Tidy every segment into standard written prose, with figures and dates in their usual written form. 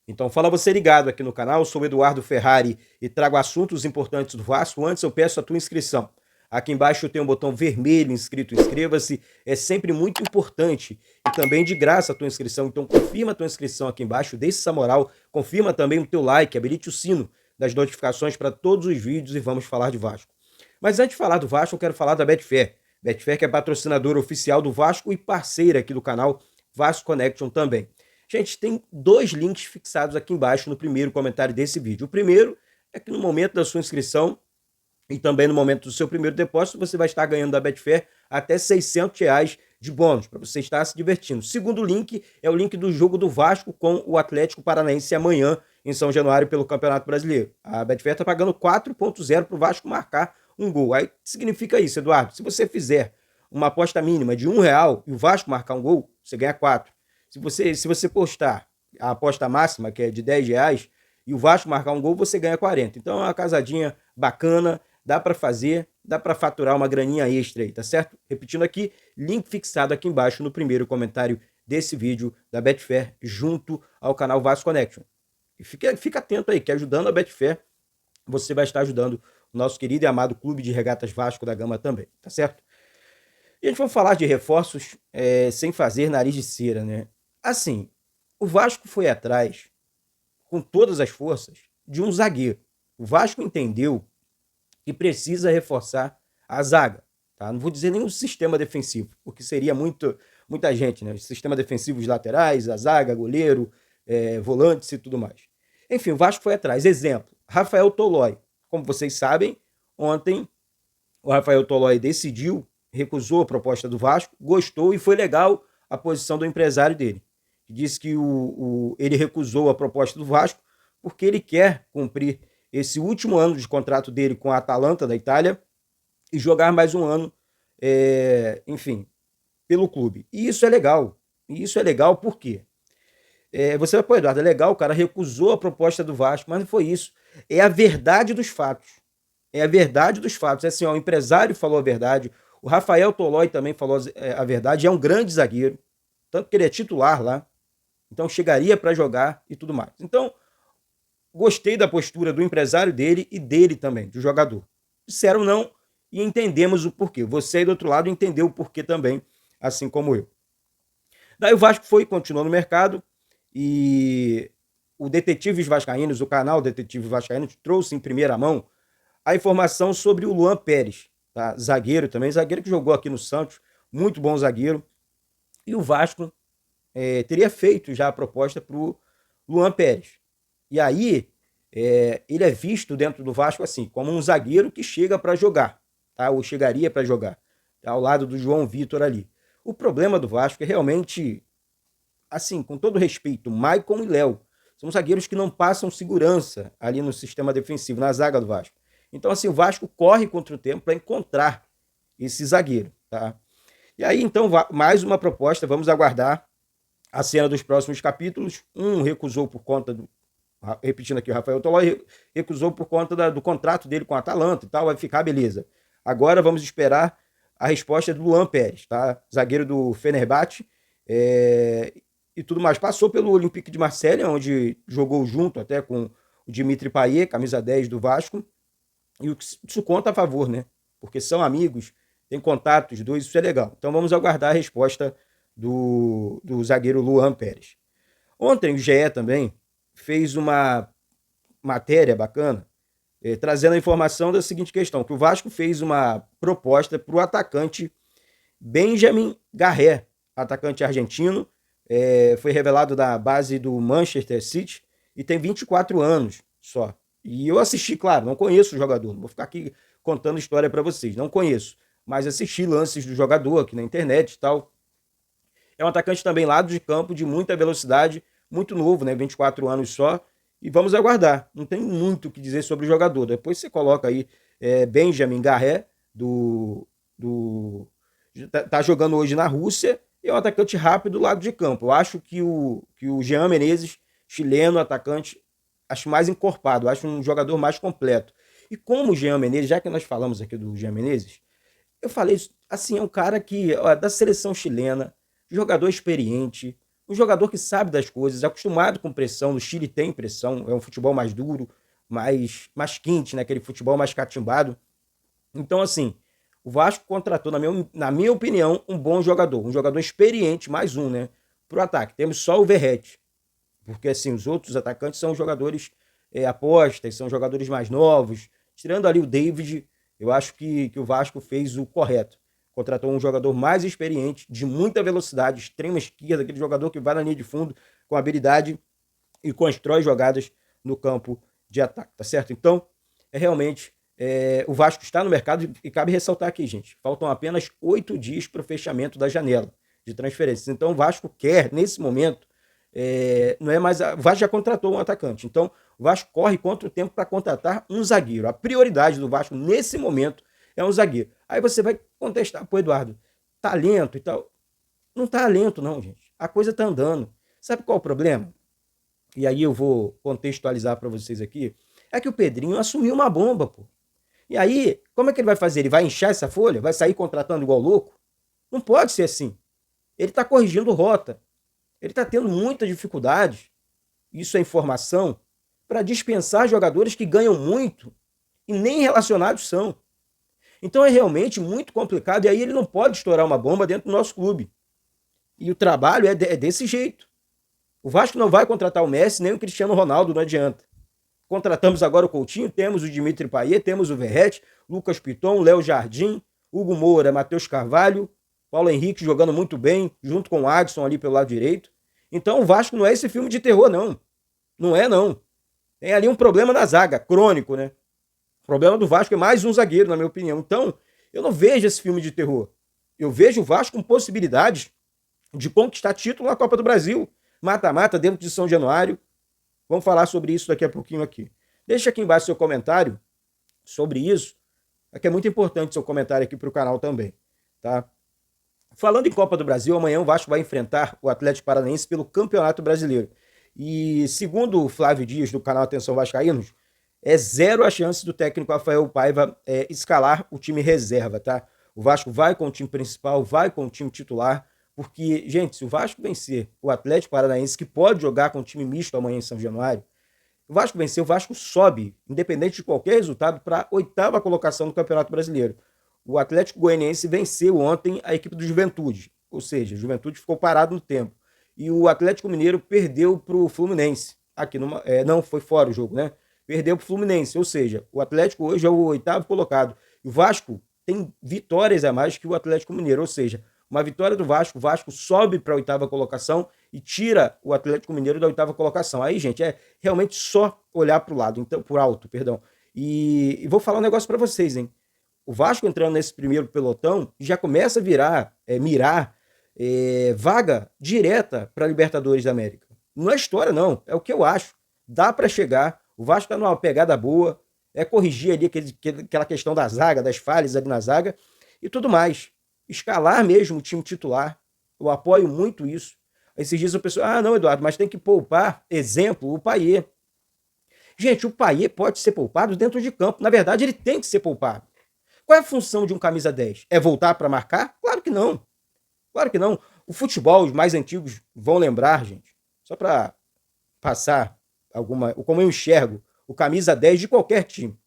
Então fala você ligado aqui no canal, eu sou o Eduardo Ferrari e trago assuntos importantes do Vasco. Antes eu peço a tua inscrição. Aqui embaixo tem um botão vermelho inscrito, inscreva-se. É sempre muito importante e também de graça a tua inscrição. Então confirma a tua inscrição aqui embaixo, deixe essa moral, confirma também o teu like, habilite o sino das notificações para todos os vídeos e vamos falar de Vasco. Mas antes de falar do Vasco, eu quero falar da Betfair. Betfair que é patrocinadora oficial do Vasco e parceira aqui do canal Vasco Connection também. Gente, tem dois links fixados aqui embaixo no primeiro comentário desse vídeo. O primeiro é que no momento da sua inscrição e também no momento do seu primeiro depósito, você vai estar ganhando da Betfair até R$ 600 de bônus, para você estar se divertindo. O segundo link é o link do jogo do Vasco com o Atlético Paranaense amanhã em São Januário pelo Campeonato Brasileiro. A Betfair está pagando 4,0 para o Vasco marcar um gol. Aí significa isso, Eduardo, se você fizer uma aposta mínima de R$ 1 e o Vasco marcar um gol, você ganha 4. Se você postar a aposta máxima, que é de R$ 10, e o Vasco marcar um gol, você ganha 40. Então é uma casadinha bacana, dá para fazer, dá para faturar uma graninha extra aí, tá certo? Repetindo aqui, link fixado aqui embaixo no primeiro comentário desse vídeo da Betfair, junto ao canal Vasco Connection. E fica atento aí, que ajudando a Betfair, você vai estar ajudando o nosso querido e amado Clube de Regatas Vasco da Gama também, tá certo? E a gente vai falar de reforços sem fazer nariz de cera, né? Assim, o Vasco foi atrás, com todas as forças, de um zagueiro. O Vasco entendeu que precisa reforçar a zaga. Tá? Não vou dizer nenhum sistema defensivo, porque seria muita gente, né? Os sistemas defensivos laterais, a zaga, goleiro, volantes e tudo mais. Enfim, o Vasco foi atrás. Exemplo, Rafael Tolói. Como vocês sabem, ontem o Rafael Tolói decidiu, recusou a proposta do Vasco, gostou e foi legal a posição do empresário dele. Disse que ele recusou a proposta do Vasco porque ele quer cumprir esse último ano de contrato dele com a Atalanta da Itália e jogar mais um ano, enfim, pelo clube. E isso é legal. E isso é legal por quê? Você vai, pô, Eduardo, é legal, o cara recusou a proposta do Vasco, mas não foi isso. É a verdade dos fatos. É a verdade dos fatos. É assim, ó, o empresário falou a verdade, o Rafael Tolói também falou a verdade, é um grande zagueiro, tanto que ele é titular lá, então chegaria para jogar e tudo mais. Então, gostei da postura do empresário dele e dele também, do jogador. Disseram não e entendemos o porquê. Você aí do outro lado entendeu o porquê também, assim como eu. Daí o Vasco continuou no mercado e o Detetives Vascaínos, o canal Detetives Vascaínos, trouxe em primeira mão a informação sobre o Luan Pérez, tá? Zagueiro também, zagueiro que jogou aqui no Santos, muito bom zagueiro. E o Vasco teria feito já a proposta para o Luan Pérez. E aí, ele é visto dentro do Vasco assim, como um zagueiro que chega para jogar, tá? Ou chegaria para jogar, tá? Ao lado do João Vitor ali. O problema do Vasco é realmente, assim, com todo respeito, Maicon e Léo. São zagueiros que não passam segurança ali no sistema defensivo, na zaga do Vasco. Então, assim, o Vasco corre contra o tempo para encontrar esse zagueiro, tá? E aí, então, mais uma proposta, vamos aguardar a cena dos próximos capítulos. Um recusou por conta do, repetindo aqui, o Rafael Tolói recusou por conta do contrato dele com a Atalanta e tal, vai ficar beleza. Agora vamos esperar a resposta do Luan Pérez, tá? Zagueiro do Fenerbahçe, e tudo mais. Passou pelo Olympique de Marselha, onde jogou junto até com o Dimitri Payet, camisa 10 do Vasco, e isso conta a favor, né? Porque são amigos, tem contatos, os dois, isso é legal. Então vamos aguardar a resposta do zagueiro Luan Pérez. Ontem o GE também fez uma matéria bacana, trazendo a informação da seguinte questão, que o Vasco fez uma proposta para o atacante Benjamin Garré, atacante argentino, foi revelado da base do Manchester City e tem 24 anos só. E eu assisti, claro, não conheço o jogador, não vou ficar aqui contando história para vocês, não conheço, mas assisti lances do jogador aqui na internet e tal. É um atacante também lado de campo, de muita velocidade, muito novo, né? 24 anos só. E vamos aguardar. Não tem muito o que dizer sobre o jogador. Depois você coloca aí Benjamin Garré, tá jogando hoje na Rússia, e é um atacante rápido do lado de campo. Eu acho que o Jean Menezes, chileno, atacante, acho mais encorpado, acho um jogador mais completo. E como o Jean Menezes, já que nós falamos aqui do Jean Menezes, eu falei, assim, é um cara que, ó, da seleção chilena, jogador experiente, Um jogador que sabe das coisas, acostumado com pressão. No Chile tem pressão, é um futebol mais duro, mais quente, né? Aquele futebol mais catimbado. Então, assim, o Vasco contratou, na minha opinião, um bom jogador. Um jogador experiente, mais um, né? Pro ataque. Temos só o Verratti. Porque, assim, os outros atacantes são jogadores apostas, são jogadores mais novos. Tirando ali o David, eu acho que o Vasco fez o correto. Contratou um jogador mais experiente, de muita velocidade, extrema esquerda, aquele jogador que vai na linha de fundo com habilidade e constrói jogadas no campo de ataque, tá certo? Então, realmente, o Vasco está no mercado e cabe ressaltar aqui, gente, faltam apenas 8 dias para o fechamento da janela de transferências. Então, o Vasco quer, nesse momento, não é mais. O Vasco já contratou um atacante. Então, o Vasco corre contra o tempo para contratar um zagueiro. A prioridade do Vasco nesse momento é um zagueiro. Aí você vai contestar, pô, Eduardo, talento e tal. Não tá lento, não, gente. A coisa tá andando. Sabe qual é o problema? E aí eu vou contextualizar para vocês aqui. É que o Pedrinho assumiu uma bomba, pô. E aí, como é que ele vai fazer? Ele vai inchar essa folha? Vai sair contratando igual louco? Não pode ser assim. Ele tá corrigindo rota. Ele tá tendo muita dificuldade, isso é informação, para dispensar jogadores que ganham muito e nem relacionados são. Então é realmente muito complicado e aí ele não pode estourar uma bomba dentro do nosso clube. E o trabalho é desse jeito. O Vasco não vai contratar o Messi nem o Cristiano Ronaldo, não adianta. Contratamos agora o Coutinho, temos o Dimitri Payet, temos o Verratti, Lucas Piton, Léo Jardim, Hugo Moura, Matheus Carvalho, Paulo Henrique jogando muito bem, junto com o Adson ali pelo lado direito. Então o Vasco não é esse filme de terror, não. Não é, não. Tem ali um problema na zaga, crônico, né? O problema do Vasco é mais um zagueiro, na minha opinião. Então, eu não vejo esse filme de terror. Eu vejo o Vasco com possibilidades de conquistar título na Copa do Brasil. Mata-mata dentro de São Januário. Vamos falar sobre isso daqui a pouquinho aqui. Deixa aqui embaixo seu comentário sobre isso. Aqui é muito importante seu comentário aqui para o canal também, tá? Falando em Copa do Brasil, amanhã o Vasco vai enfrentar o Atlético Paranaense pelo Campeonato Brasileiro. E segundo o Flávio Dias, do canal Atenção Vascaínos, é zero a chance do técnico Rafael Paiva escalar o time reserva, tá? O Vasco vai com o time principal, vai com o time titular, porque, gente, se o Vasco vencer o Atlético Paranaense, que pode jogar com o time misto amanhã em São Januário, o Vasco vencer, o Vasco sobe, independente de qualquer resultado, para a 8ª colocação do Campeonato Brasileiro. O Atlético Goianiense venceu ontem a equipe do Juventude, ou seja, o Juventude ficou parado no tempo. E o Atlético Mineiro perdeu para o Fluminense, aqui não foi fora o jogo, né? Perdeu para o Fluminense, ou seja, o Atlético hoje é o 8º colocado. E o Vasco tem vitórias a mais que o Atlético Mineiro, ou seja, uma vitória do Vasco, o Vasco sobe para a 8ª colocação e tira o Atlético Mineiro da 8ª colocação. Aí, gente, é realmente só olhar para o lado, então, por alto, perdão. E vou falar um negócio para vocês, hein? O Vasco entrando nesse primeiro pelotão já começa a mirar vaga direta para a Libertadores da América. Não é história, não. É o que eu acho. Dá para chegar. O Vasco está numa pegada boa. É corrigir ali aquela questão da zaga, das falhas ali na zaga e tudo mais. Escalar mesmo o time titular. Eu apoio muito isso. Esses dias o pessoal, não, Eduardo, mas tem que poupar, exemplo, o Payet. Gente, o Payet pode ser poupado dentro de campo. Na verdade, ele tem que ser poupado. Qual é a função de um camisa 10? É voltar para marcar? Claro que não. Claro que não. O futebol, os mais antigos vão lembrar, gente, só para passar como eu enxergo o camisa 10 de qualquer time,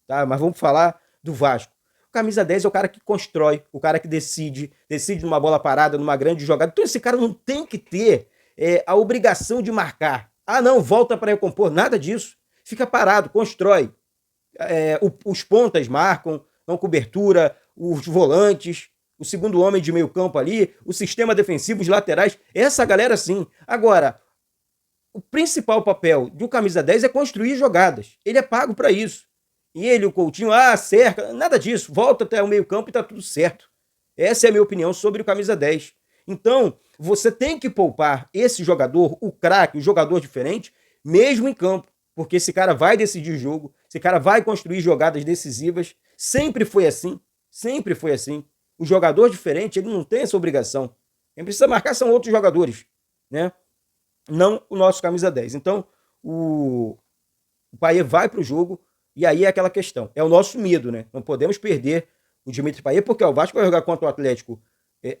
tá? Mas vamos falar do Vasco. O camisa 10 é o cara que constrói, o cara que decide numa bola parada, numa grande jogada. Então esse cara não tem que ter a obrigação de marcar. Ah, não, volta para recompor. Nada disso. Fica parado, constrói. Os pontas marcam, dão cobertura, os volantes, o segundo homem de meio campo ali, o sistema defensivo, os laterais, essa galera sim. Agora, o principal papel do camisa 10 é construir jogadas. Ele é pago para isso. E ele, o Coutinho, cerca, nada disso. Volta até o meio campo e tá tudo certo. Essa é a minha opinião sobre o camisa 10. Então, você tem que poupar esse jogador, o craque, o jogador diferente, mesmo em campo. Porque esse cara vai decidir o jogo, esse cara vai construir jogadas decisivas. Sempre foi assim. Sempre foi assim. O jogador diferente, ele não tem essa obrigação. Quem precisa marcar são outros jogadores, né? Não o nosso camisa 10. Então, o Payet vai para o jogo e aí é aquela questão. É o nosso medo, né? Não podemos perder o Dimitri Payet porque o Vasco vai jogar contra o Atlético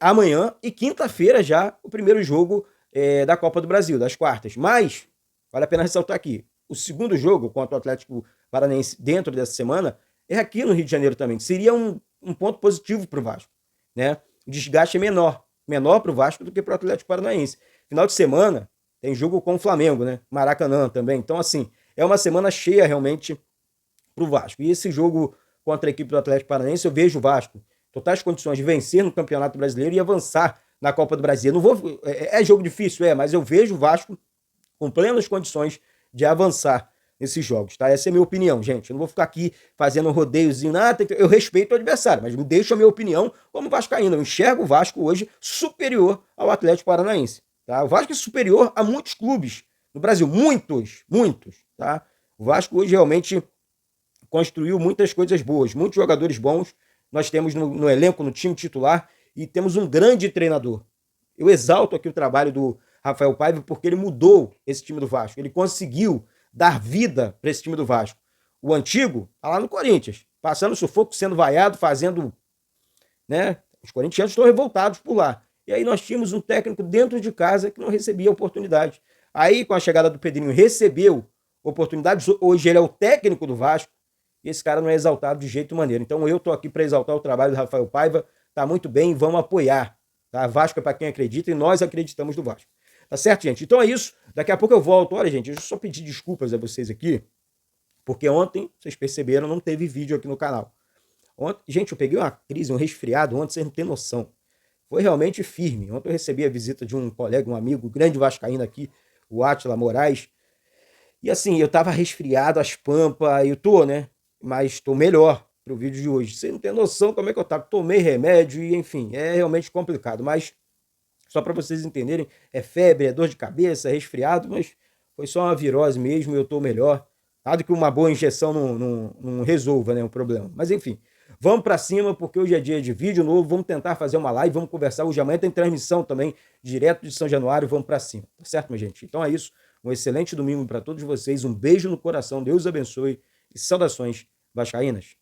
amanhã e quinta-feira já o primeiro jogo da Copa do Brasil, das quartas. Mas, vale a pena ressaltar aqui, o segundo jogo contra o Atlético Paranaense dentro dessa semana é aqui no Rio de Janeiro também. Seria um ponto positivo para o Vasco, né? O desgaste é menor para o Vasco do que para o Atlético Paranaense. Final de semana tem jogo com o Flamengo, né? Maracanã também. Então, assim, é uma semana cheia realmente para o Vasco. E esse jogo contra a equipe do Atlético Paranaense, eu vejo o Vasco totais condições de vencer no Campeonato Brasileiro e avançar na Copa do Brasil. Não vou, é jogo difícil, mas eu vejo o Vasco com plenas condições de avançar nesses jogos, tá? Essa é a minha opinião, gente. Eu não vou ficar aqui fazendo um rodeiozinho, nada. Eu respeito o adversário, mas me deixo a minha opinião como vascaíno. Eu enxergo o Vasco hoje superior ao Atlético Paranaense, tá? O Vasco é superior a muitos clubes no Brasil, muitos, tá? O Vasco hoje realmente construiu muitas coisas boas, muitos jogadores bons. Nós temos no elenco, no time titular, e temos um grande treinador. Eu exalto aqui o trabalho do Rafael Paiva porque ele mudou esse time do Vasco. Ele conseguiu dar vida para esse time do Vasco. O antigo tá lá no Corinthians, passando sufoco, sendo vaiado, fazendo, né? Os corintianos estão revoltados por lá. E aí nós tínhamos um técnico dentro de casa que não recebia oportunidade. Aí, com a chegada do Pedrinho, recebeu oportunidades. Hoje ele é o técnico do Vasco. E esse cara não é exaltado de jeito maneiro. Então eu tô aqui para exaltar o trabalho do Rafael Paiva. Tá muito bem, vamos apoiar. Tá? Vasco é para quem acredita e nós acreditamos no Vasco. Tá certo, gente? Então é isso. Daqui a pouco eu volto. Olha, gente, eu só pedir desculpas a vocês aqui, porque ontem, vocês perceberam, não teve vídeo aqui no canal. Ontem, gente, eu peguei uma crise, um resfriado ontem, vocês não têm noção. Foi realmente firme. Ontem eu recebi a visita de um colega, um amigo, grande vascaíno aqui, o Átila Moraes. E assim, eu tava resfriado, as pampas, eu tô, né? Mas tô melhor pro vídeo de hoje. Você não tem noção como é que eu tava. Tomei remédio e, enfim, é realmente complicado. Mas, só para vocês entenderem, é febre, é dor de cabeça, é resfriado, mas foi só uma virose mesmo e eu tô melhor. Nada que uma boa injeção não resolva, né, o problema. Mas, enfim, vamos para cima, porque hoje é dia de vídeo novo. Vamos tentar fazer uma live, vamos conversar. Hoje amanhã tem transmissão também, direto de São Januário. Vamos para cima, tá certo, minha gente? Então é isso. Um excelente domingo para todos vocês. Um beijo no coração. Deus abençoe. E saudações vascaínas.